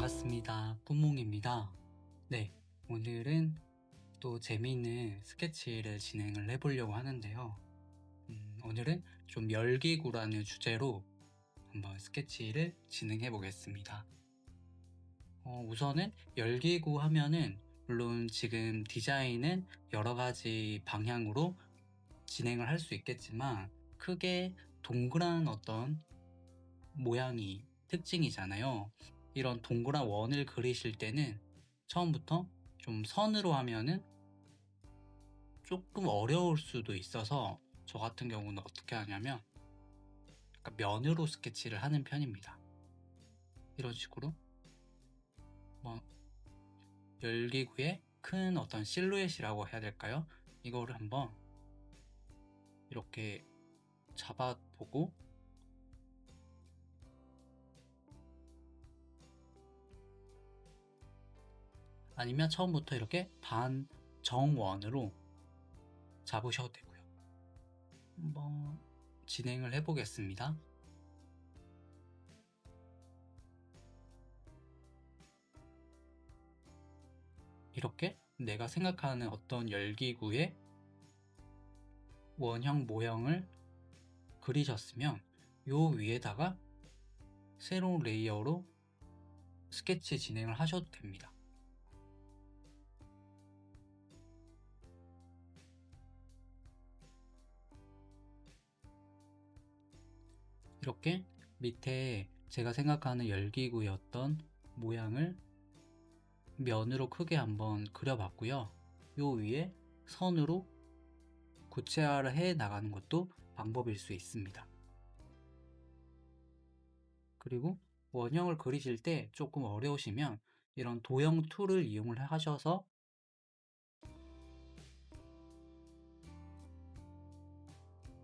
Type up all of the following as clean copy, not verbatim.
반갑습니다. 꾸몽입니다. 네, 오늘은 또 재미있는 스케치를 진행을 해보려고 하는데요. 오늘은 좀 열기구라는 주제로 한번 스케치를 진행해 보겠습니다. 우선은 열기구 하면은 물론 지금 디자인은 여러 가지 방향으로 진행을 할 수 있겠지만 크게 동그란 어떤 모양이 특징이잖아요. 이런 동그란 원을 그리실 때는 처음부터 좀 선으로 하면은 조금 어려울 수도 있어서 저 같은 경우는 어떻게 하냐면 약간 면으로 스케치를 하는 편입니다. 이런 식으로 뭐 열기구의 큰 어떤 실루엣이라고 해야 될까요? 이거를 한번 이렇게 잡아보고 아니면 처음부터 이렇게 반 정원으로 잡으셔도 되고요. 한번 진행을 해보겠습니다. 이렇게 내가 생각하는 어떤 열기구의 원형 모형을 그리셨으면 요 위에다가 새로운 레이어로 스케치 진행을 하셔도 됩니다. 이렇게 밑에 제가 생각하는 열기구의 어떤 모양을 면으로 크게 한번 그려봤고요. 요 위에 선으로 구체화를 해 나가는 것도 방법일 수 있습니다. 그리고 원형을 그리실 때 조금 어려우시면 이런 도형 툴을 이용을 하셔서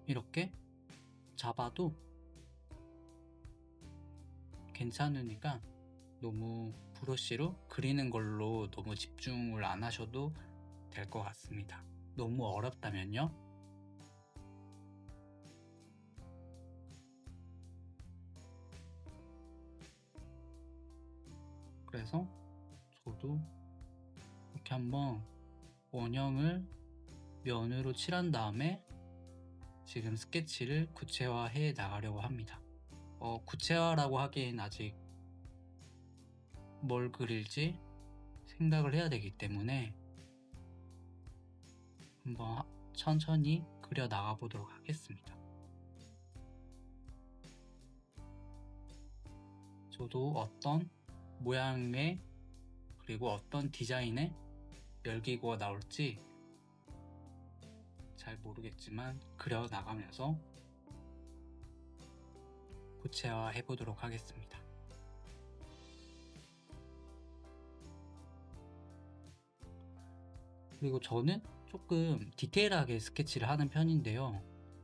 이렇게 잡아도 괜찮으니까 너무 브러쉬로 그리는 걸로 너무 집중을 안 하셔도 될 것 같습니다. 너무 어렵다면요. 그래서 저도 이렇게 한번 원형을 면으로 칠한 다음에 지금 스케치를 구체화해 나가려고 합니다. 구체화라고 하기엔 아직 뭘 그릴지 생각을 해야 되기 때문에 한번 천천히 그려 나가 보도록 하겠습니다. 저도 어떤 모양의 그리고 어떤 디자인의 열기구가 나올지 잘 모르겠지만 그려 나가면서 구체화 해보도록 하겠습니다. 그리고 저는 조금 디테일하게 스케치를 하는 편인데요.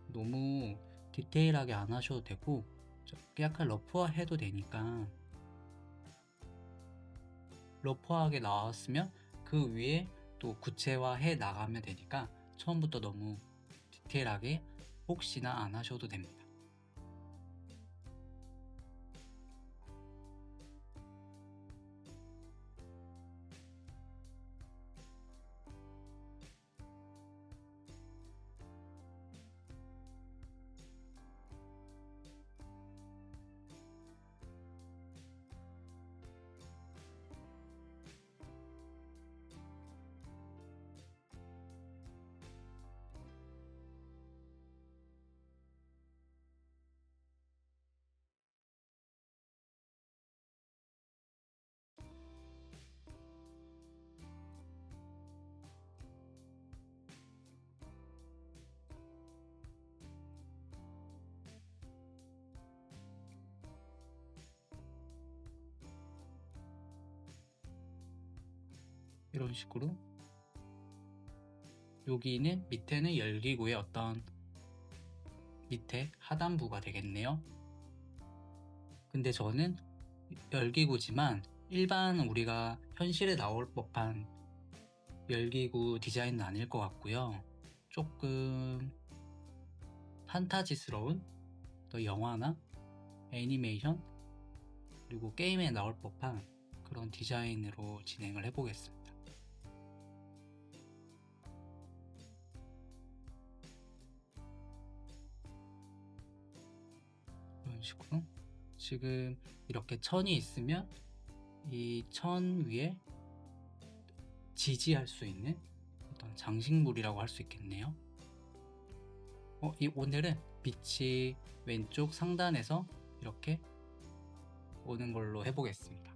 너무 디테일하게 안 하셔도 되고 약간 러프화 해도 되니까 러프하게 나왔으면 그 위에 또 구체화 해 나가면 되니까 처음부터 너무 디테일하게 혹시나 안 하셔도 됩니다. 이런 식으로 여기는 밑에는 열기구의 어떤 밑에 하단부가 되겠네요. 근데 저는 열기구지만 일반 우리가 현실에 나올 법한 열기구 디자인은 아닐 것 같고요. 조금 판타지스러운 또 영화나 애니메이션 그리고 게임에 나올 법한 그런 디자인으로 진행을 해 보겠습니다. 이런 식으로 지금 이렇게 천이 있으면 이 천 위에 지지할 수 있는 어떤 장식물이라고 할 수 있겠네요. 오늘은 빛이 왼쪽 상단에서 이렇게 오는 걸로 해보겠습니다.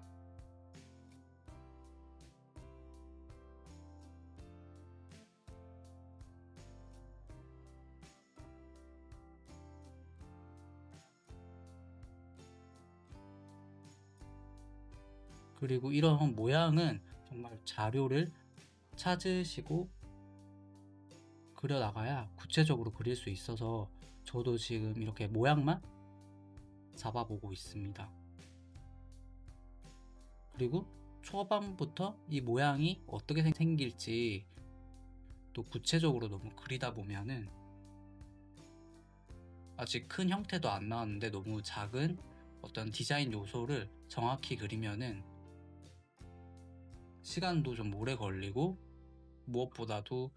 그리고 이런 모양은 정말 자료를 찾으시고 그려나가야 구체적으로 그릴 수 있어서 저도 지금 이렇게 모양만 잡아보고 있습니다. 그리고 초반부터 이 모양이 어떻게 생길지 또 구체적으로 너무 그리다 보면은 아직 큰 형태도 안 나왔는데 너무 작은 어떤 디자인 요소를 정확히 그리면은 시간도 좀 오래 걸리고 무엇보다도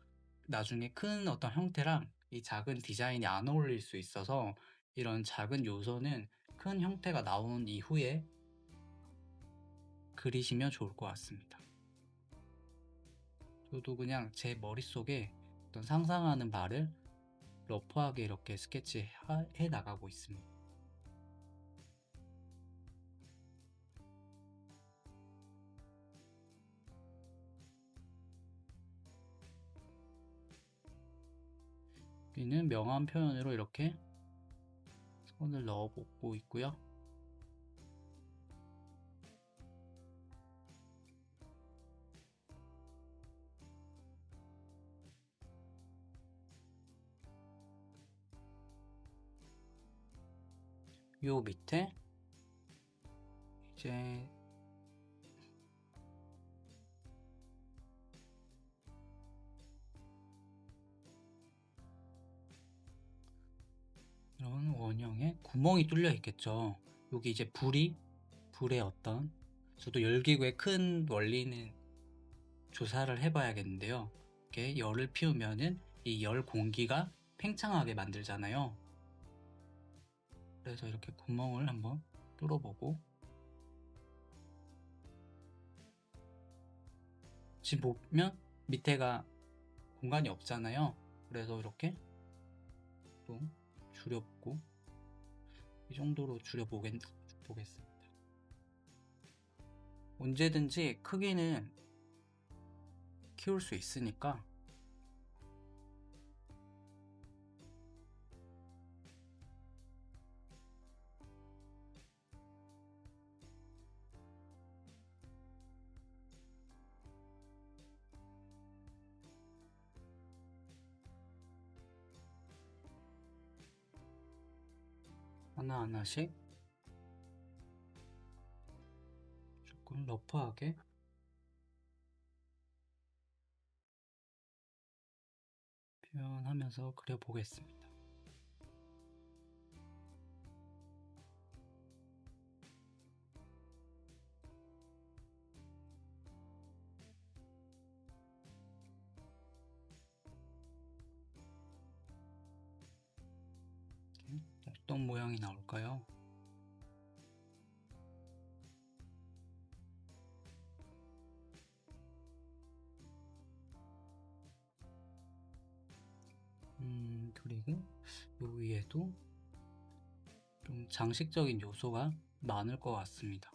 나중에 큰 어떤 형태랑 이 작은 디자인이 안 어울릴 수 있어서 이런 작은 요소는 큰 형태가 나온 이후에 그리시면 좋을 것 같습니다. 저도 그냥 제 머릿속에 어떤 상상하는 바를 러프하게 이렇게 스케치해 나가고 있습니다. 여기는 명암 표현으로 이렇게 선을 넣어보고 있고요. 요 밑에 이제 이런 원형에 구멍이 뚫려 있겠죠. 여기 이제 불의 어떤 저도 열기구의 큰 원리는 조사를 해봐야겠는데요. 이렇게 열을 피우면은 이 열 공기가 팽창하게 만들잖아요. 그래서 이렇게 구멍을 한번 뚫어보고 지금 보면 밑에가 공간이 없잖아요. 그래서 이렇게 또 줄여보고 이 정도로 줄여보겠습니다. 언제든지 크기는 키울 수 있으니까 하나하나씩 조금 러프하게 표현하면서 그려보겠습니다. 어떤 모양이 나올까요? 그리고 요 위에도 좀 장식적인 요소가 많을 것 같습니다.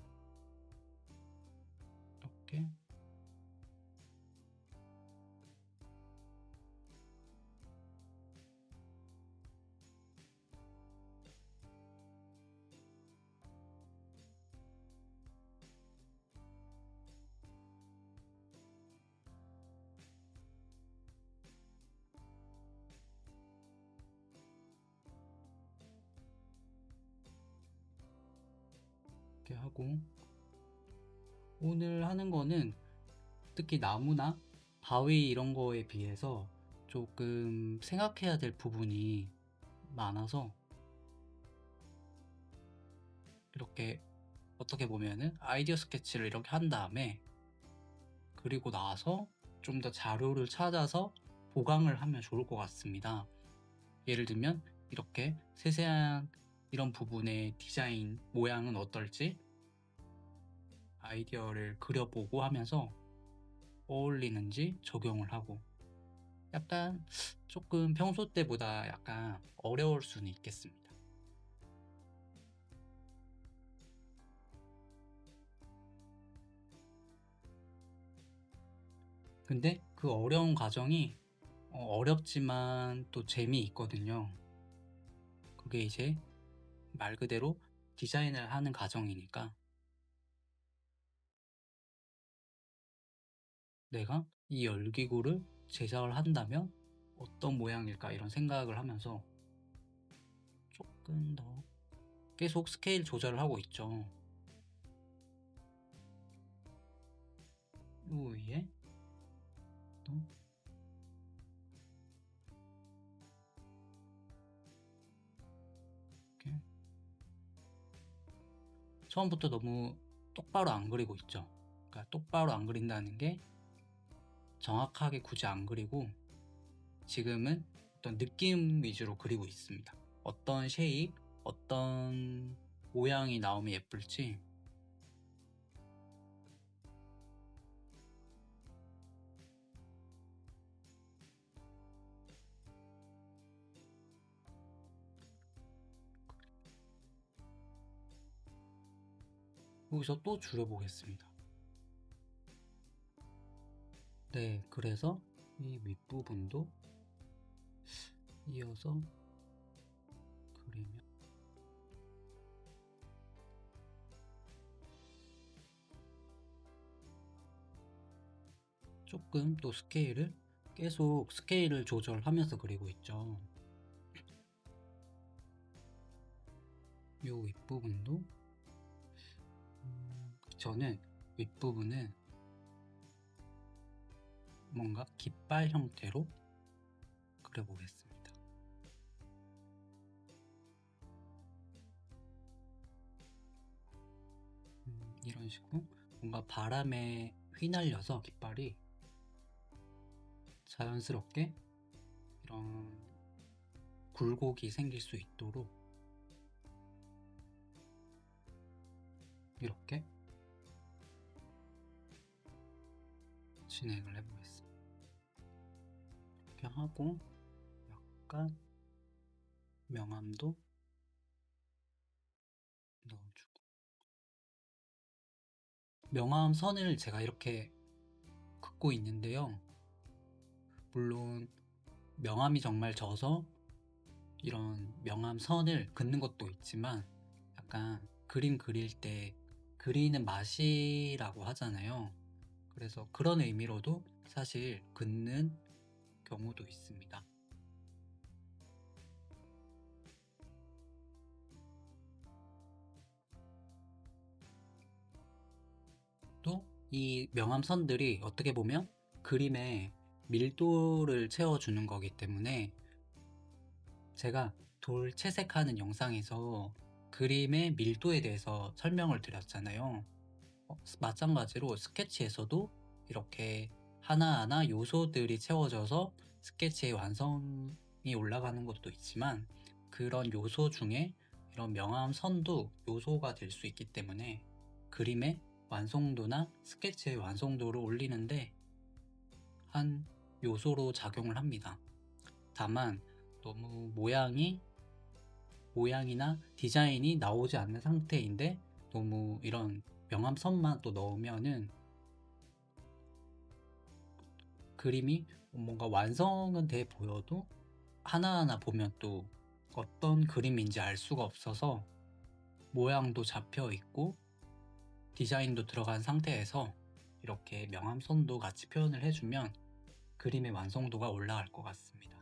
이렇게 하고 오늘 하는 거는 특히 나무나 바위 이런 거에 비해서 조금 생각해야 될 부분이 많아서 이렇게 어떻게 보면은 아이디어 스케치를 이렇게 한 다음에 그리고 나서 좀 더 자료를 찾아서 보강을 하면 좋을 것 같습니다. 예를 들면 이렇게 세세한 이런 부분의 디자인 모양은 어떨지 아이디어를 그려보고 하면서 어울리는지 적용을 하고, 약간 조금 평소 때보다 약간 어려울 수는 있겠습니다. 근데 그 어려운 과정이 어렵지만 또 재미있거든요. 그게 이제 말 그대로 디자인을 하는 과정이니까 내가 이 열기구를 제작을 한다면 어떤 모양일까 이런 생각을 하면서 조금 더 계속 스케일 조절을 하고 있죠. 요 위에 또 이렇게 처음부터 너무 똑바로 안 그리고 있죠. 그러니까 똑바로 안 그린다는 게 정확하게 굳이 안 그리고 지금은 어떤 느낌 위주로 그리고 있습니다. 어떤 쉐입, 어떤 모양이 나오면 예쁠지. 여기서 또 줄여보겠습니다. 네, 그래서 이 윗부분도 이어서 그리면 조금 또 스케일을 계속 스케일을 조절하면서 그리고 있죠. 이 윗부분도 저는 윗부분은 뭔가 깃발 형태로 그려보겠습니다. 이런 식으로 뭔가 바람에 휘날려서 깃발이 자연스럽게 이런 굴곡이 생길 수 있도록 이렇게 진행을 해보겠습니다. 이렇게 하고 약간 명암도 넣어주고, 명암 선을 제가 이렇게 긋고 있는데요. 물론 명암이 정말 져서 이런 명암 선을 긋는 것도 있지만 약간 그림 그릴 때 그리는 맛이라고 하잖아요. 그래서 그런 의미로도 사실 긋는 경우도 있습니다. 또 이 명암선들이 어떻게 보면 그림에 밀도를 채워주는 거기 때문에 제가 돌 채색하는 영상에서 그림의 밀도에 대해서 설명을 드렸잖아요. 마찬가지로 스케치에서도 이렇게 하나하나 요소들이 채워져서 스케치의 완성이 올라가는 것도 있지만 그런 요소 중에 이런 명암선도 요소가 될 수 있기 때문에 그림의 완성도나 스케치의 완성도를 올리는데 한 요소로 작용을 합니다. 다만 너무 모양이나 디자인이 나오지 않는 상태인데 너무 이런 명암선만 또 넣으면은 그림이 뭔가 완성은 돼 보여도 하나하나 보면 또 어떤 그림인지 알 수가 없어서 모양도 잡혀 있고 디자인도 들어간 상태에서 이렇게 명암선도 같이 표현을 해주면 그림의 완성도가 올라갈 것 같습니다.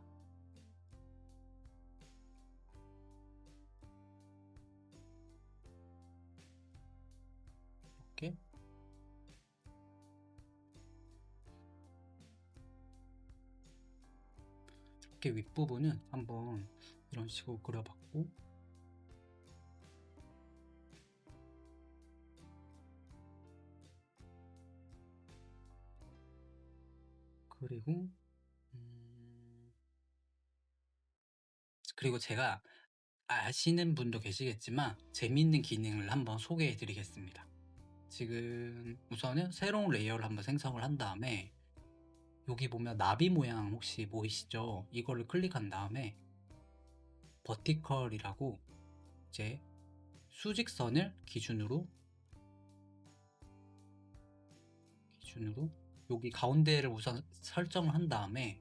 이렇게 윗부분은 한번 이런 식으로 그려봤고, 그리고 음, 그리고 제가 아시는 분도 계시겠지만 재미있는 기능을 한번 소개해 드리겠습니다. 지금 우선은 새로운 레이어를 한번 생성을 한 다음에 여기 보면 나비 모양 혹시 보이시죠? 이거를 클릭한 다음에 버티컬이라고 이제 수직선을 기준으로 여기 가운데를 우선 설정을 한 다음에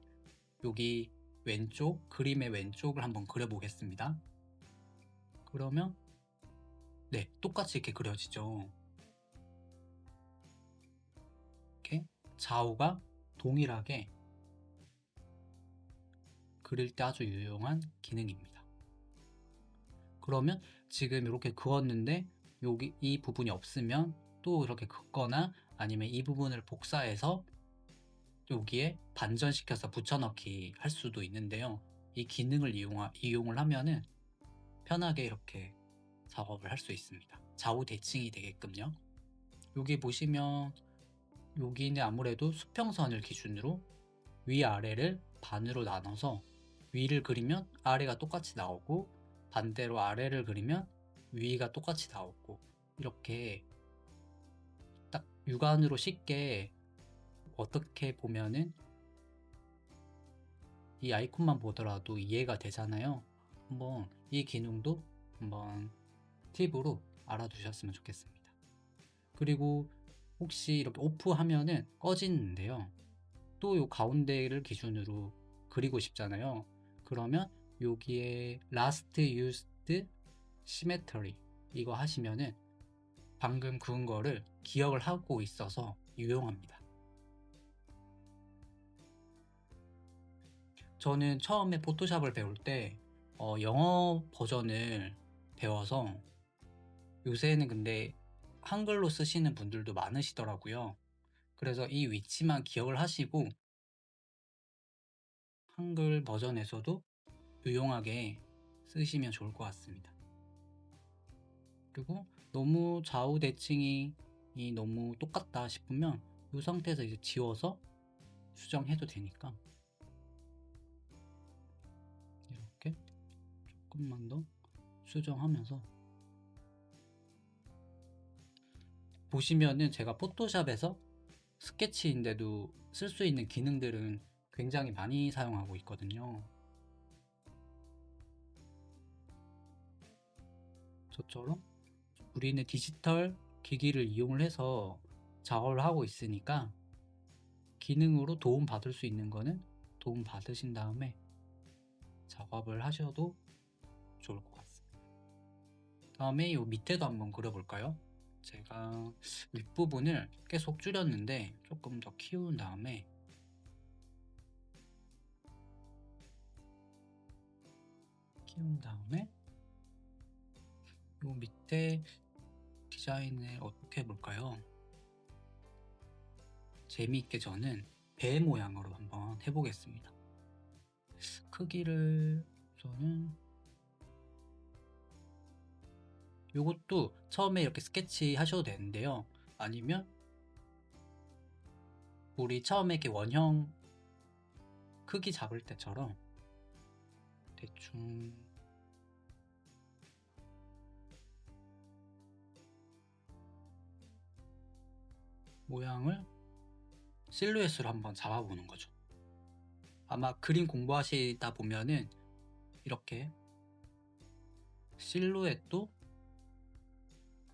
여기 왼쪽 그림의 왼쪽을 한번 그려 보겠습니다. 그러면 네, 똑같이 이렇게 그려지죠. 이렇게 좌우가 동일하게 그릴 때 아주 유용한 기능입니다. 그러면 지금 이렇게 그었는데 여기 이 부분이 없으면 또 이렇게 긋거나 아니면 이 부분을 복사해서 여기에 반전시켜서 붙여넣기 할 수도 있는데요. 이 기능을 이용을 하면은 편하게 이렇게 작업을 할 수 있습니다. 좌우 대칭이 되게끔요. 여기 보시면 여기는 아무래도 수평선을 기준으로 위아래를 반으로 나눠서 위를 그리면 아래가 똑같이 나오고 반대로 아래를 그리면 위가 똑같이 나오고 이렇게 딱 육안으로 쉽게 어떻게 보면은 이 아이콘만 보더라도 이해가 되잖아요. 한번 이 기능도 한번 팁으로 알아두셨으면 좋겠습니다. 그리고 혹시 이렇게 오프하면은 꺼지는데요. 또 요 가운데를 기준으로 그리고 싶잖아요. 그러면 여기에 Last Used Symmetry 이거 하시면은 방금 그은 거를 기억을 하고 있어서 유용합니다. 저는 처음에 포토샵을 배울 때 영어 버전을 배워서 요새는 근데 한글로 쓰시는 분들도 많으시더라고요. 그래서 이 위치만 기억을 하시고 한글 버전에서도 유용하게 쓰시면 좋을 것 같습니다. 그리고 너무 좌우 대칭이 너무 똑같다 싶으면 이 상태에서 이제 지워서 수정해도 되니까 이렇게 조금만 더 수정하면서 보시면은 제가 포토샵에서 스케치인데도 쓸 수 있는 기능들은 굉장히 많이 사용하고 있거든요. 저처럼 우리는 디지털 기기를 이용을 해서 작업을 하고 있으니까 기능으로 도움 받을 수 있는 거는 도움 받으신 다음에 작업을 하셔도 좋을 것 같습니다. 다음에 이 밑에도 한번 그려볼까요? 제가 윗부분을 계속 줄였는데 조금 더 키운 다음에 이 밑에 디자인을 어떻게 해볼까요? 재미있게 저는 배 모양으로 한번 해보겠습니다. 크기를 저는 요것도 처음에 이렇게 스케치 하셔도 되는데요. 아니면 우리 처음에 이렇게 원형 크기 잡을 때처럼 대충 모양을 실루엣으로 한번 잡아보는 거죠. 아마 그림 공부하시다 보면은 이렇게 실루엣도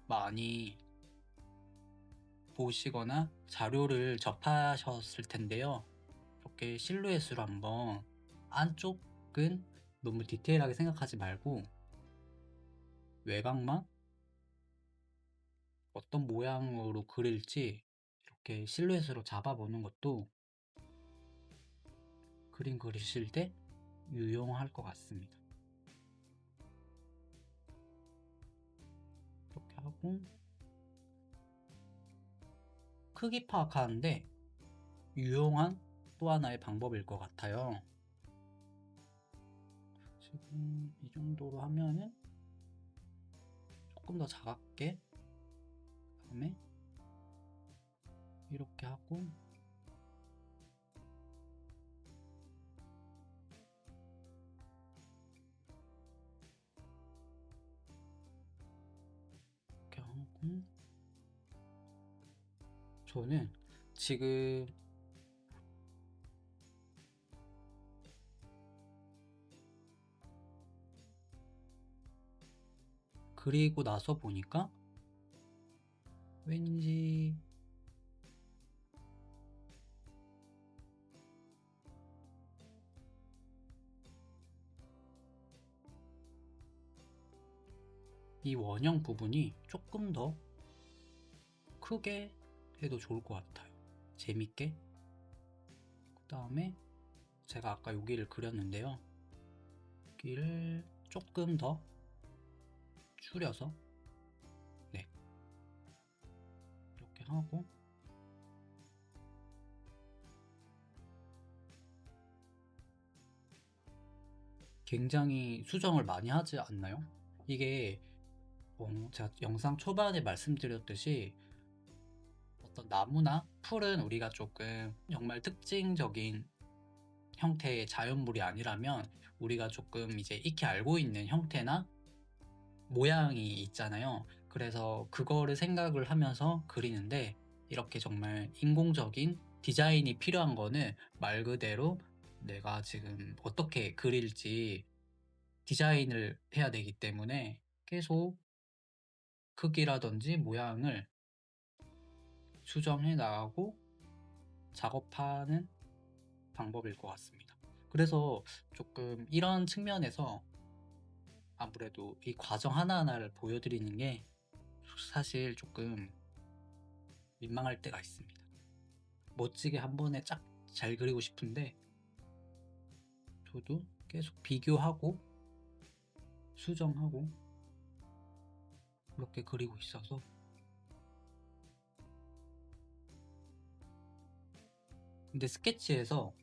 많이 보시거나 자료를 접하셨을 텐데요. 이렇게 실루엣으로 한번 안쪽은 너무 디테일하게 생각하지 말고 외곽만 어떤 모양으로 그릴지 이렇게 실루엣으로 잡아보는 것도 그림 그리실 때 유용할 것 같습니다. 이렇게 하고 크기 파악하는데 유용한 또 하나의 방법일 것 같아요. 지금 이 정도로 하면은 조금 더 작게 그다음에 이렇게 하고 저는 지금 그리고 나서 보니까 왠지 이 원형 부분이 조금 더 크게 해도 좋을 것 같아요. 재밌게. 그 다음에 제가 아까 여기를 그렸는데요. 여기를 조금 더 줄여서 네, 이렇게 하고 굉장히 수정을 많이 하지 않나요? 이게 제가 영상 초반에 말씀드렸듯이 어떤 나무나 풀은 우리가 조금 정말 특징적인 형태의 자연물이 아니라면 우리가 조금 이제 익히 알고 있는 형태나 모양이 있잖아요. 그래서 그거를 생각을 하면서 그리는데 이렇게 정말 인공적인 디자인이 필요한 거는 말 그대로 내가 지금 어떻게 그릴지 디자인을 해야 되기 때문에 계속 크기라든지 모양을 수정해 나가고 작업하는 방법일 것 같습니다. 그래서 조금 이런 측면에서 아무래도 이 과정 하나하나를 보여드리는 게 사실 조금 민망할 때가 있습니다. 멋지게 한 번에 쫙 잘 그리고 싶은데 저도 계속 비교하고 수정하고 그렇게 그리고 있어서 근데 스케치에서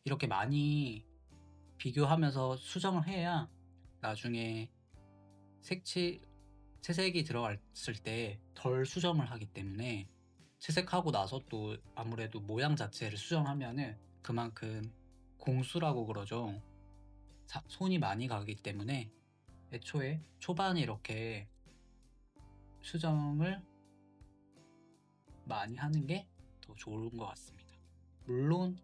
이렇게 많이 비교하면서 수정을 해야 나중에 채색이 들어갔을 때 덜 수정을 하기 때문에 채색하고 나서 또 아무래도 모양 자체를 수정하면은 그만큼 공수라고 그러죠. 손이 많이 가기 때문에 애초에 초반에 이렇게 수정을 많이 하는 게 더 좋은 것 같습니다. 물론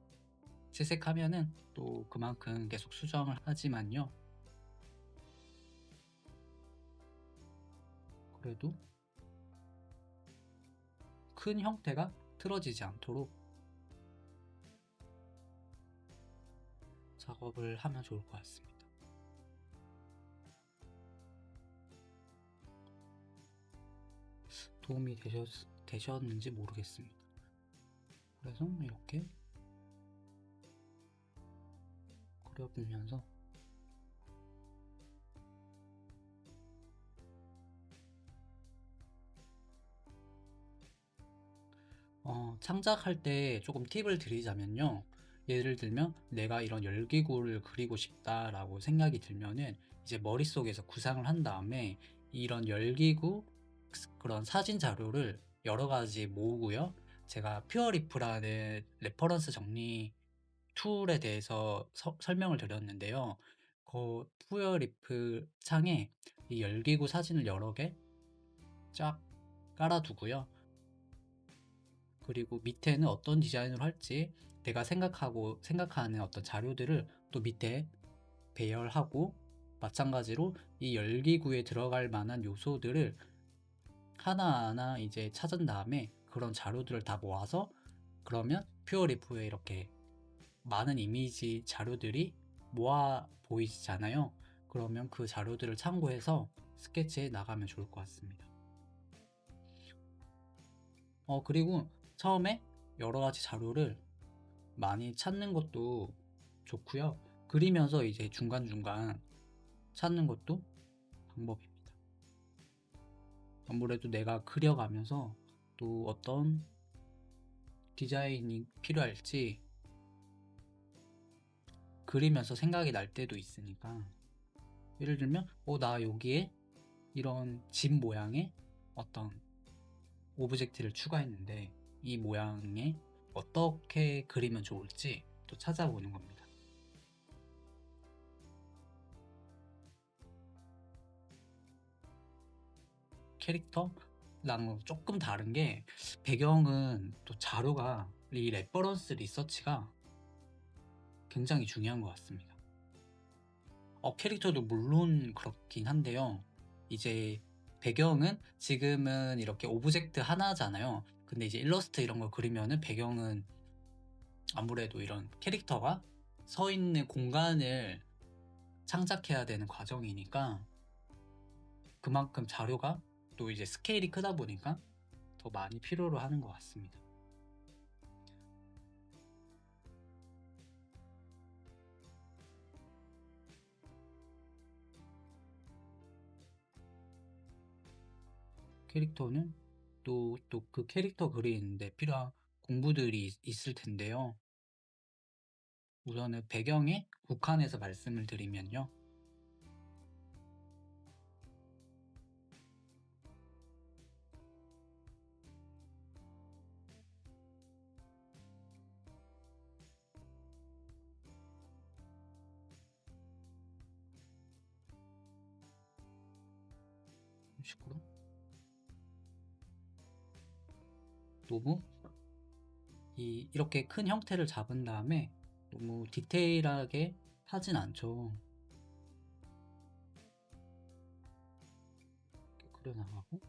채색하면은 또 그만큼 계속 수정을 하지만요. 그래도 큰 형태가 틀어지지 않도록 작업을 하면 좋을 것 같습니다. 도움이 되셨는지 모르겠습니다. 그래서 이렇게 그려보면서 창작할 때 조금 팁을 드리자면요. 예를 들면 내가 이런 열기구를 그리고 싶다라고 생각이 들면은 이제 머릿속에서 구상을 한 다음에 이런 열기구 그런 사진 자료를 여러 가지 모으고요. 제가 퓨어리프라는 레퍼런스 정리 툴에 대해서 설명을 드렸는데요. 그 퓨어리프 창에 이 열기구 사진을 여러 개 쫙 깔아두고요. 그리고 밑에는 어떤 디자인을 할지 내가 생각하는 어떤 자료들을 또 밑에 배열하고 마찬가지로 이 열기구에 들어갈 만한 요소들을 하나하나 이제 찾은 다음에 그런 자료들을 다 모아서 그러면 퓨어리프에 이렇게 많은 이미지 자료들이 모아 보이잖아요. 그러면 그 자료들을 참고해서 스케치해 나가면 좋을 것 같습니다. 그리고 처음에 여러 가지 자료를 많이 찾는 것도 좋고요. 그리면서 이제 중간중간 찾는 것도 방법입니다. 아무래도 내가 그려가면서 또 어떤 디자인이 필요할지 그리면서 생각이 날 때도 있으니까 예를 들면 나 여기에 이런 집 모양의 어떤 오브젝트를 추가했는데 이 모양에 어떻게 그리면 좋을지 또 찾아보는 겁니다. 캐릭터? 조금 다른 게, 배경은 또 자료가, 이 레퍼런스 리서치가 굉장히 중요한 것 같습니다. 캐릭터도 물론 그렇긴 한데요. 이제 배경은 지금은 이렇게 오브젝트 하나잖아요. 근데 이제 일러스트 이런 걸 그리면은 배경은 아무래도 이런 캐릭터가 서 있는 공간을 창작해야 되는 과정이니까, 그만큼 자료가 또 이제 스케일이 크다 보니까 더 많이 필요로 하는 것 같습니다. 캐릭터는 또 그 캐릭터 그리는데 필요한 공부들이 있을 텐데요. 우선은 배경에 국한해서 말씀을 드리면요. 이런 식으로 너무 이렇게 큰 형태를 잡은 다음에 너무 디테일하게 하진 않죠. 이렇게 그려나가고,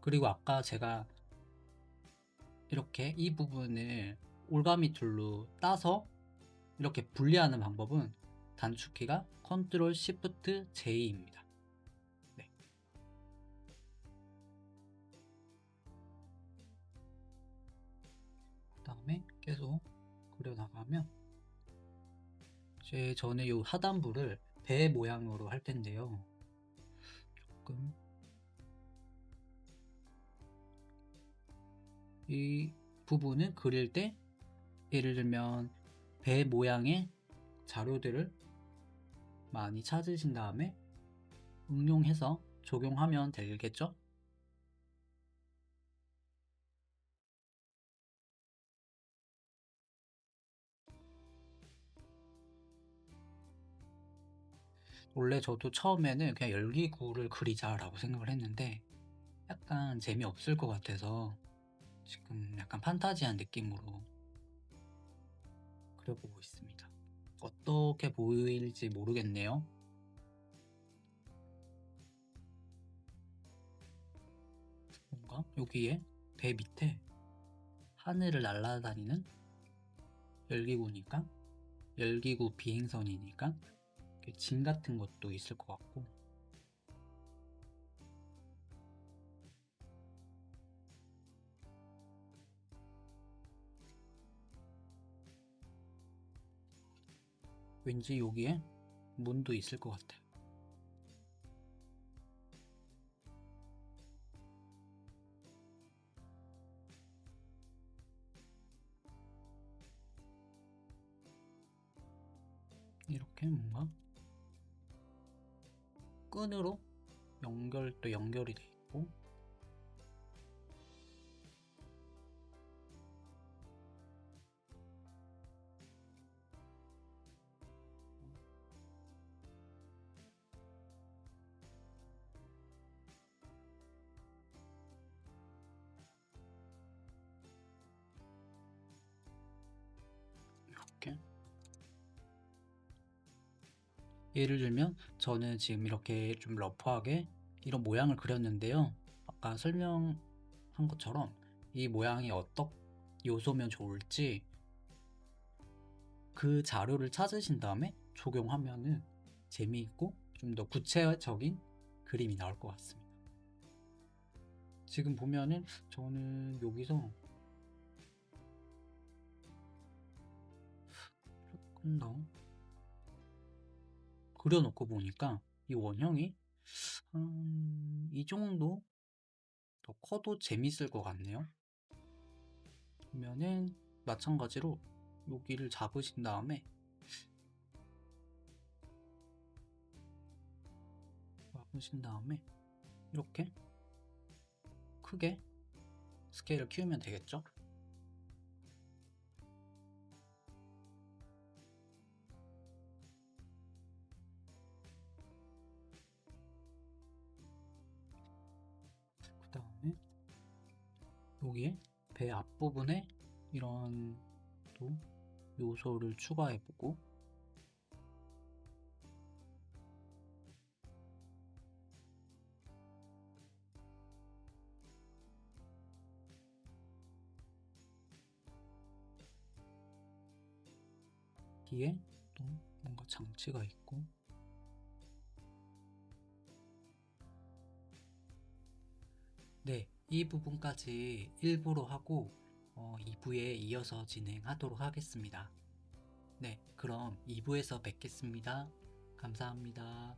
그리고 아까 제가 이렇게 이 부분을 올가미 툴로 따서 이렇게 분리하는 방법은 단축키가 컨트롤 시프트 J입니다. 네. 그 다음에 계속 그려나가면, 이제 저는 이 하단부를 배 모양으로 할 텐데요. 조금 이 부분을 그릴 때, 예를 들면 배 모양의 자료들을 많이 찾으신 다음에 응용해서 적용하면 되겠죠? 원래 저도 처음에는 그냥 열기구를 그리자라고 생각을 했는데 약간 재미없을 것 같아서 지금 약간 판타지한 느낌으로 그려보고 있습니다. 어떻게 보일지 모르겠네요. 뭔가 여기에 배 밑에 하늘을 날아다니는 열기구니까, 열기구 비행선이니까 진 같은 것도 있을 것 같고, 왠지 여기에 문도 있을 것 같아요. 이렇게 뭔가 끈으로 연결이 돼 있고, 이렇게. 예를 들면 저는 지금 이렇게 좀 러프하게 이런 모양을 그렸는데요. 아까 설명한 것처럼 이 모양이 어떤 요소면 좋을지 그 자료를 찾으신 다음에 적용하면은 재미있고 좀 더 구체적인 그림이 나올 것 같습니다. 지금 보면은 저는 여기서 조금 더 그려놓고 보니까 이 원형이 이 정도 더 커도 재밌을 것 같네요. 그러면은 마찬가지로 여기를 잡으신 다음에 이렇게 크게 스케일을 키우면 되겠죠? 그 다음에 여기에 배 앞부분에 이런 또 요소를 추가해보고, 뒤에 또 뭔가 장치가 있고, 네, 이 부분까지 일부로 하고 2부에 이어서 진행하도록 하겠습니다. 네, 그럼 2부에서 뵙겠습니다. 감사합니다.